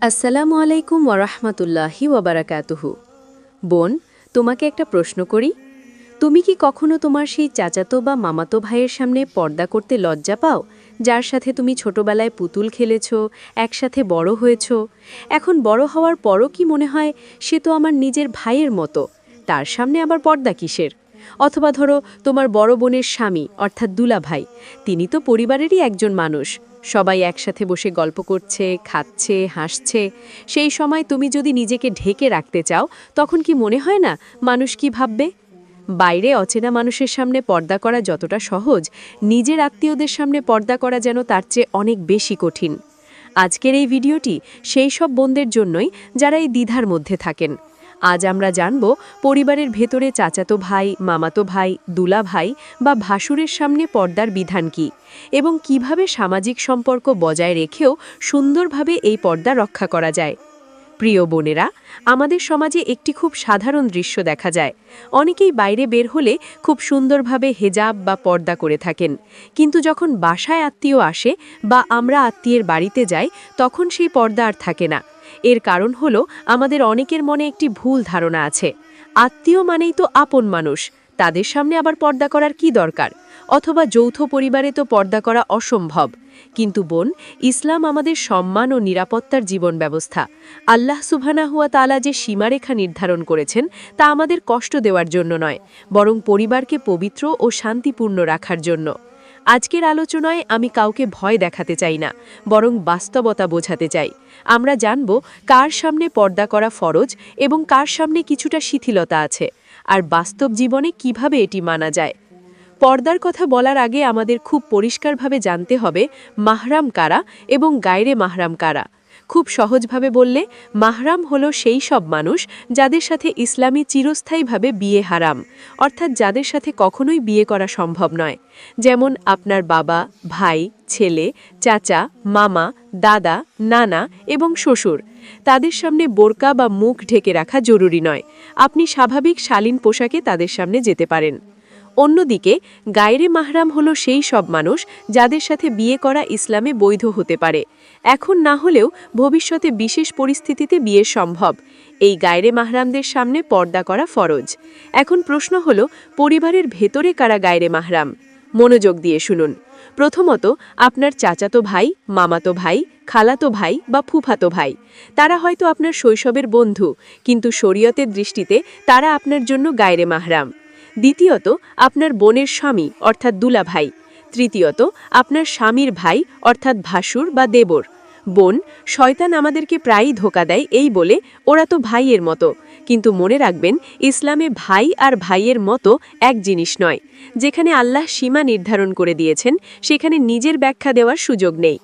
আসসালামু আলাইকুম ওয়ারাহমাতুল্লাহি ওয়াবারাকাতুহু। বোন, তোমাকে একটা প্রশ্ন করি। তুমি কি কখনো তোমার সেই চাচাতো বা মামাতো ভাইয়ের সামনে পর্দা করতে লজ্জা পাও, যার সাথে তুমি ছোটবেলায় পুতুল খেলেছ, একসাথে বড় হয়েছ? এখন বড় হওয়ার পরও কি মনে হয় সে তো আমার নিজের ভাইয়ের মতো, তার সামনে আবার পর্দা কিসের? অথবা ধরো তোমার বড় বোনের স্বামী অর্থাৎ দুলাভাই, তিনি তো পরিবারেরই একজন মানুষ, সবাই একসাথে বসে গল্প করছে, খাচ্ছে, হাসছে। সেই সময় তুমি যদি নিজেকে ঢেকে রাখতে চাও, তখন কি মনে হয় না মানুষ কি ভাববে? বাইরে অচেনা মানুষের সামনে পর্দা করা যতটা সহজ, নিজের আত্মীয়দের সামনে পর্দা করা যেন তার চেয়ে অনেক বেশি কঠিন। আজকের এই ভিডিওটি সেই সব বোনদের জন্যই যারা এই দ্বিধার মধ্যে থাকেন। আজ আমরা জানব পরিবারের ভেতরে চাচাতো ভাই, মামাতো ভাই, দুলা ভাই বা ভাসুরের সামনে পর্দার বিধান কী, এবং কিভাবে সামাজিক সম্পর্ক বজায় রেখেও সুন্দরভাবে এই পর্দা রক্ষা করা যায়। প্রিয় বোনেরা, আমাদের সমাজে একটি খুব সাধারণ দৃশ্য দেখা যায়। অনেকেই বাইরে বের হলে খুব সুন্দরভাবে হেজাব বা পর্দা করে থাকেন, কিন্তু যখন বাসায় আত্মীয় আসে বা আমরা আত্মীয়ের বাড়িতে যাই, তখন সেই পর্দা আর থাকে না। এর কারণ হলো আমাদের অনেকের মনে একটি ভুল ধারণা আছে, আত্মীয় মানেই তো আপন মানুষ, তাদের সামনে আবার পর্দা করার কি দরকার? অথবা যৌথ পরিবারে তো পর্দা করা অসম্ভব। কিন্তু বোন, ইসলাম আমাদের সম্মান ও নিরাপত্তার জীবন ব্যবস্থা। আল্লাহ সুবহানাহু ওয়া তাআলা যে সীমারেখা নির্ধারণ করেছেন, তা আমাদের কষ্ট দেওয়ার জন্য নয়, বরং পরিবারকে পবিত্র ও শান্তিপূর্ণ রাখার জন্য। আজকের আলোচনায় আমি কাউকে ভয় দেখাতে চাই না, বরং বাস্তবতা বোঝাতে চাই। আমরা জানব কার সামনে পর্দা করা ফরজ এবং কার সামনে কিছুটা শিথিলতা আছে, আর বাস্তব জীবনে কিভাবে এটি মানা যায়। পর্দার কথা বলার আগে আমাদের খুব পরিষ্কারভাবে জানতে হবে মাহরাম কারা এবং গায়রে মাহরাম কারা। খুব সহজভাবে বললে, মাহরাম হলো সেই সব মানুষ যাদের সাথে ইসলামী চিরস্থায়ীভাবে বিয়ে হারাম, অর্থাৎ যাদের সাথে কখনোই বিয়ে করা সম্ভব নয়। যেমন আপনার বাবা, ভাই, ছেলে, চাচা, মামা, দাদা, নানা এবং শ্বশুর। তাদের সামনে বোরকা বা মুখ ঢেকে রাখা জরুরি নয়, আপনি স্বাভাবিক শালীন পোশাকে তাদের সামনে যেতে পারেন। অন্যদিকে গায়রে মাহরাম হলো সেই সব মানুষ যাদের সাথে বিয়ে করা ইসলামে বৈধ হতে পারে, এখন না হলেও ভবিষ্যতে বিশেষ পরিস্থিতিতে বিয়ে সম্ভব। এই গায়রে মাহরামদের সামনে পর্দা করা ফরজ। এখন প্রশ্ন হলো, পরিবারের ভেতরে কারা গায়রে মাহরাম? মনোযোগ দিয়ে শুনুন। প্রথমত, আপনার চাচাতো ভাই, মামাতো ভাই, খালাতো ভাই বা ফুফাতো ভাই। তারা হয়তো আপনার শৈশবের বন্ধু, কিন্তু শরীয়তের দৃষ্টিতে তারা আপনার জন্য গায়রে মাহরাম। দ্বিতীয়ত, আপনার বোনের স্বামী অর্থাৎ দুলাভাই। তৃতীয়ত, আপনার স্বামীর ভাই অর্থাৎ ভাসুর বা দেবর। বোন, শয়তান আমাদেরকে প্রায়ই ধোঁকা দেয় এই বলে, ওরা তো ভাইয়ের মতো। কিন্তু মনে রাখবেন, ইসলামে ভাই আর ভাইয়ের মতো এক জিনিস নয়। যেখানে আল্লাহ সীমা নির্ধারণ করে দিয়েছেন, সেখানে নিজের ব্যাখ্যা দেওয়ার সুযোগ নেই।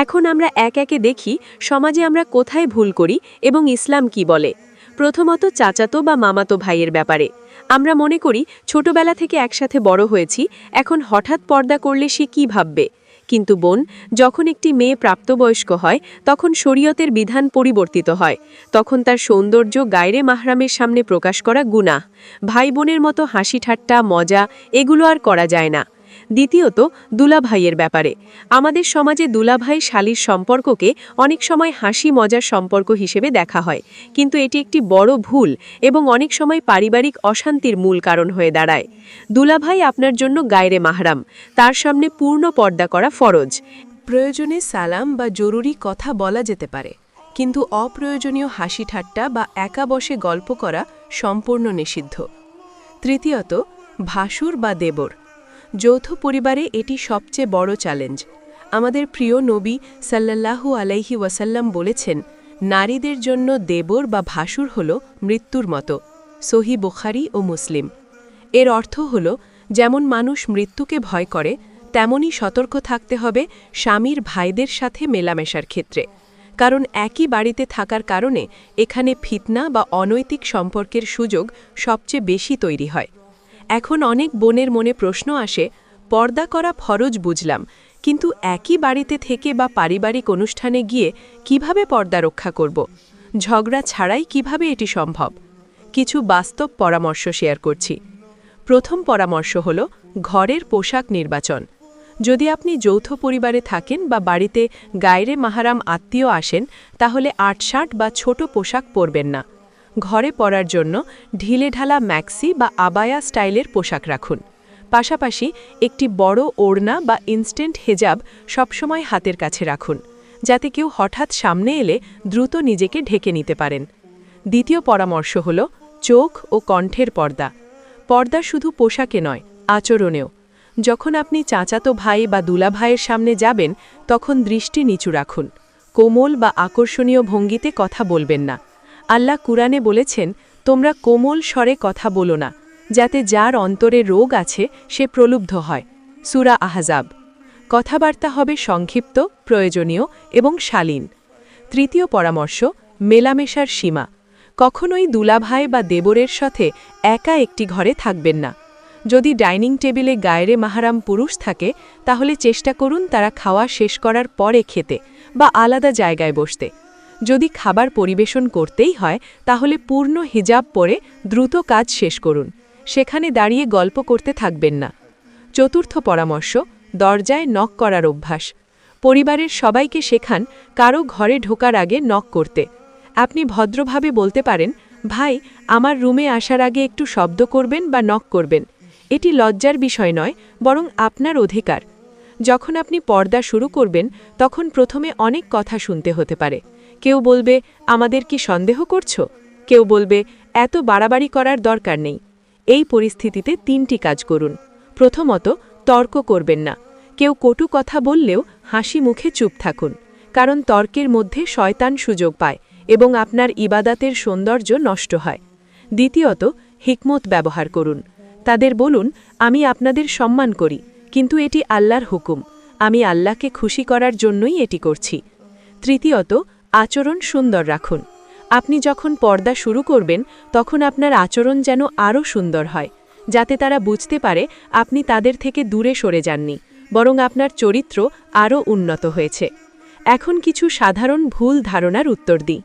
এখন আমরা এক একে দেখি সমাজে আমরা কোথায় ভুল করি এবং ইসলাম কি বলে। প্রথমত, চাচাতো বা মামাতো ভাইয়ের ব্যাপারে আমরা মনে করি ছোটবেলা থেকে একসাথে বড় হয়েছি, এখন হঠাৎ পর্দা করলে সে কি ভাববে। কিন্তু বোন, যখন একটি মেয়ে প্রাপ্তবয়স্ক হয়, তখন শরীয়তের বিধান পরিবর্তিত হয়। তখন তার সৌন্দর্য গায়রে মাহরামের সামনে প্রকাশ করা গুনাহ। ভাই বোনের মতো হাসি ঠাট্টা, মজা এগুলো আর করা যায় না। দ্বিতীয়ত, দুলাভাইয়ের ব্যাপারে আমাদের সমাজে দুলাভাই শালীর সম্পর্ককে অনেক সময় হাসি মজার সম্পর্ক হিসেবে দেখা হয়, কিন্তু এটি একটি বড় ভুল এবং অনেক সময় পারিবারিক অশান্তির মূল কারণ হয়ে দাঁড়ায়। দুলাভাই আপনার জন্য গায়রে মাহরাম, তার সামনে পূর্ণ পর্দা করা ফরজ। প্রয়োজনে সালাম বা জরুরি কথা বলা যেতে পারে, কিন্তু অপ্রয়োজনীয় হাসি ঠাট্টা বা একা বসে গল্প করা সম্পূর্ণ নিষিদ্ধ। তৃতীয়ত, ভাসুর বা দেবর। যৌথ পরিবারে এটি সবচেয়ে বড় চ্যালেঞ্জ। আমাদের প্রিয় নবী সাল্লাল্লাহু আলাইহি ওয়াসাল্লাম বলেছেন, নারীদের জন্য দেবর বা ভাসুর হল মৃত্যুর মতো। সহিহ বুখারী ও মুসলিম। এর অর্থ হল, যেমন মানুষ মৃত্যুকে ভয় করে, তেমনি সতর্ক থাকতে হবে স্বামীর ভাইদের সাথে মেলামেশার ক্ষেত্রে। কারণ একই বাড়িতে থাকার কারণে এখানে ফিতনা বা অনৈতিক সম্পর্কের সুযোগ সবচেয়ে বেশি তৈরি হয়। এখন অনেক বোনের মনে প্রশ্ন আসে, পর্দা করা ফরজ বুঝলাম, কিন্তু একই বাড়িতে থেকে বা পারিবারিক অনুষ্ঠানে গিয়ে কিভাবে পর্দা রক্ষা করব? ঝগড়া ছাড়াই কিভাবে এটি সম্ভব? কিছু বাস্তব পরামর্শ শেয়ার করছি। প্রথম পরামর্শ হল ঘরের পোশাক নির্বাচন। যদি আপনি যৌথ পরিবারে থাকেন বা বাড়িতে গায়রে মাহারাম আত্মীয় আসেন তাহলে আটশাট বা ছোট পোশাক পরবেন না। ঘরে পরার জন্য ঢিলেঢালা ম্যাক্সি বা আবায়া স্টাইলের পোশাক রাখুন। পাশাপাশি একটি বড় ওড়না বা ইনস্ট্যান্ট হেজাব সবসময় হাতের কাছে রাখুন, যাতে কেউ হঠাৎ সামনে এলে দ্রুত নিজেকে ঢেকে নিতে পারেন। দ্বিতীয় পরামর্শ হল চোখ ও কণ্ঠের পর্দা। পর্দা শুধু পোশাকে নয়, আচরণেও। যখন আপনি চাচাতো ভাই বা দুলাভাইয়ের সামনে যাবেন তখন দৃষ্টি নিচু রাখুন। কোমল বা আকর্ষণীয় ভঙ্গিতে কথা বলবেন না। আল্লাহ কুরআনে বলেছেন, তোমরা কোমল স্বরে কথা বলো না, যাতে যার অন্তরে রোগ আছে সে প্রলুব্ধ হয়। সূরা আহজাব। কথাবার্তা হবে সংক্ষিপ্ত, প্রয়োজনীয় এবং শালীন। তৃতীয় পরামর্শ, মেলামেশার সীমা। কখনোই দুলাভাই বা দেবরের সাথে একা একটি ঘরে থাকবেন না। যদি ডাইনিং টেবিলে গায়রে মাহারাম পুরুষ থাকে তাহলে চেষ্টা করুন তারা খাওয়া শেষ করার পরে খেতে বা আলাদা জায়গায় বসতে। যদি খাবার পরিবেশন করতেই হয় তাহলে পূর্ণ হিজাব পরে দ্রুত কাজ শেষ করুন। সেখানে দাঁড়িয়ে গল্প করতে থাকবেন না। চতুর্থ পরামর্শ, দরজায় নক করার অভ্যাস। পরিবারের সবাইকে শেখান কারো ঘরে ঢোকার আগে নক করতে। আপনি ভদ্রভাবে বলতে পারেন, ভাই, আমার রুমে আসার আগে একটু শব্দ করবেন বা নক করবেন। এটি লজ্জার বিষয় নয়, বরং আপনার অধিকার। যখন আপনি পর্দা শুরু করবেন তখন প্রথমে অনেক কথা শুনতে হতে পারে। কেউ বলবে, আমাদের কি সন্দেহ করছো? কেউ বলবে, এত বাড়াবাড়ি করার দরকার নেই। এই পরিস্থিতিতে 3টি কাজ করুন। প্রথমত, তর্ক করবেন না। কেউ কটু কথা বললেও হাসি মুখে চুপ থাকুন, কারণ তর্কের মধ্যে শয়তান সুযোগ পায় এবং আপনার ইবাদাতের সৌন্দর্য নষ্ট হয়। দ্বিতীয়ত, হিকমত ব্যবহার করুন। তাদের বলুন, আমি আপনাদের সম্মান করি, কিন্তু এটি আল্লাহর হুকুম। আমি আল্লাহকে খুশি করার জন্যই এটি করছি। তৃতীয়ত, আচরণ সুন্দর রাখুন। আপনি যখন পর্দা শুরু করবেন তখন আপনার আচরণ যেন আরও সুন্দর হয়, যাতে তারা বুঝতে পারে আপনি তাদের থেকে দূরে সরে যাননি, বরং আপনার চরিত্র আরও উন্নত হয়েছে। এখন কিছু সাধারণ ভুল ধারণার উত্তর দিই।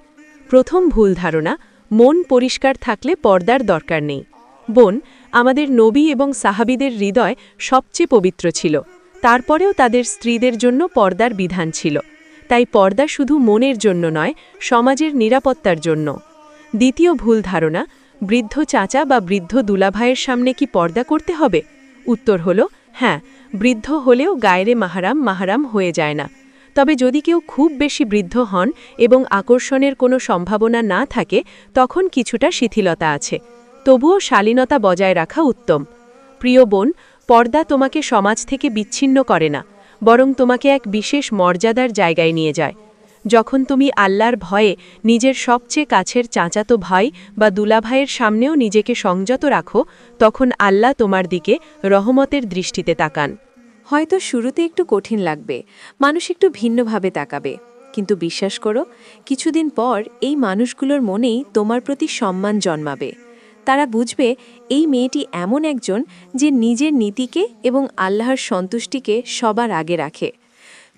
প্রথম ভুল ধারণা, মন পরিষ্কার থাকলে পর্দার দরকার নেই। বোন, আমাদের নবী এবং সাহাবীদের হৃদয় সবচেয়ে পবিত্র ছিল, তারপরেও তাদের স্ত্রীদের জন্য পর্দার বিধান ছিল। তাই পর্দা শুধু মনের জন্য নয়, সমাজের নিরাপত্তার জন্য। দ্বিতীয় ভুল ধারণা, বৃদ্ধ চাচা বা বৃদ্ধ দুলাভাইয়ের সামনে কি পর্দা করতে হবে? উত্তর হল, হ্যাঁ, বৃদ্ধ হলেও গায়রে মাহারাম হয়ে যায় না। তবে যদি কেউ খুব বেশি বৃদ্ধ হন এবং আকর্ষণের কোনো সম্ভাবনা না থাকে তখন কিছুটা শিথিলতা আছে। তবুও শালীনতা বজায় রাখা উত্তম। প্রিয় বোন, পর্দা তোমাকে সমাজ থেকে বিচ্ছিন্ন করে না, বরং তোমাকে এক বিশেষ মর্যাদার জায়গায় নিয়ে যায়। যখন তুমি আল্লাহর ভয়ে নিজের সবচেয়ে কাছের চাচাতো ভাই বা দুলাভাইয়ের সামনেও নিজেকে সংযত রাখো, তখন আল্লাহ তোমার দিকে রহমতের দৃষ্টিতে তাকান। হয়তো শুরুতে একটু কঠিন লাগবে, মানুষ একটু ভিন্নভাবে তাকাবে, কিন্তু বিশ্বাস করো, কিছুদিন পর এই মানুষগুলোর মনেই তোমার প্রতি সম্মান জন্মাবে। তারা বুঝবে এই মেয়েটি এমন একজন যে নিজের নীতিকে এবং আল্লাহর সন্তুষ্টিকে সবার আগে রাখে।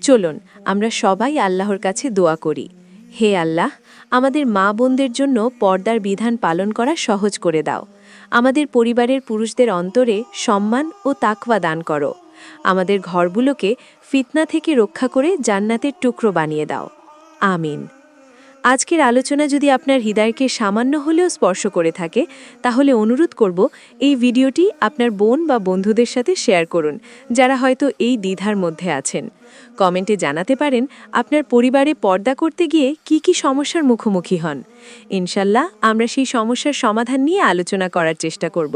চলুন আমরা সবাই আল্লাহর কাছে দোয়া করি। হে আল্লাহ, আমাদের মা বোনদের জন্য পর্দার বিধান পালন করা সহজ করে দাও। আমাদের পরিবারের পুরুষদের অন্তরে সম্মান ও তাকওয়া দান করো। আমাদের ঘরগুলোকে ফিতনা থেকে রক্ষা করে জান্নাতের টুকরো বানিয়ে দাও। আমিন। আজকের আলোচনা যদি আপনার হৃদয়কে সামান্য হলেও স্পর্শ করে থাকে তাহলে অনুরোধ করব এই ভিডিওটি আপনার বোন বা বন্ধুদের সাথে শেয়ার করুন, যারা হয়তো এই দ্বিধার মধ্যে আছেন। কমেন্টে জানাতে পারেন আপনার পরিবারে পর্দা করতে গিয়ে কি কি সমস্যার মুখোমুখি হন। ইনশাল্লাহ আমরা সেই সমস্যার সমাধান নিয়ে আলোচনা করার চেষ্টা করব।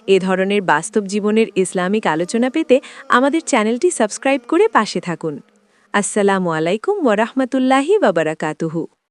এ ধরনের বাস্তব জীবনের ইসলামিক আলোচনা পেতে আমাদের চ্যানেলটি সাবস্ক্রাইব করে পাশে থাকুন। আসসালামু আলাইকুম ওয়া রাহমাতুল্লাহি ওয়া বারাকাতুহু।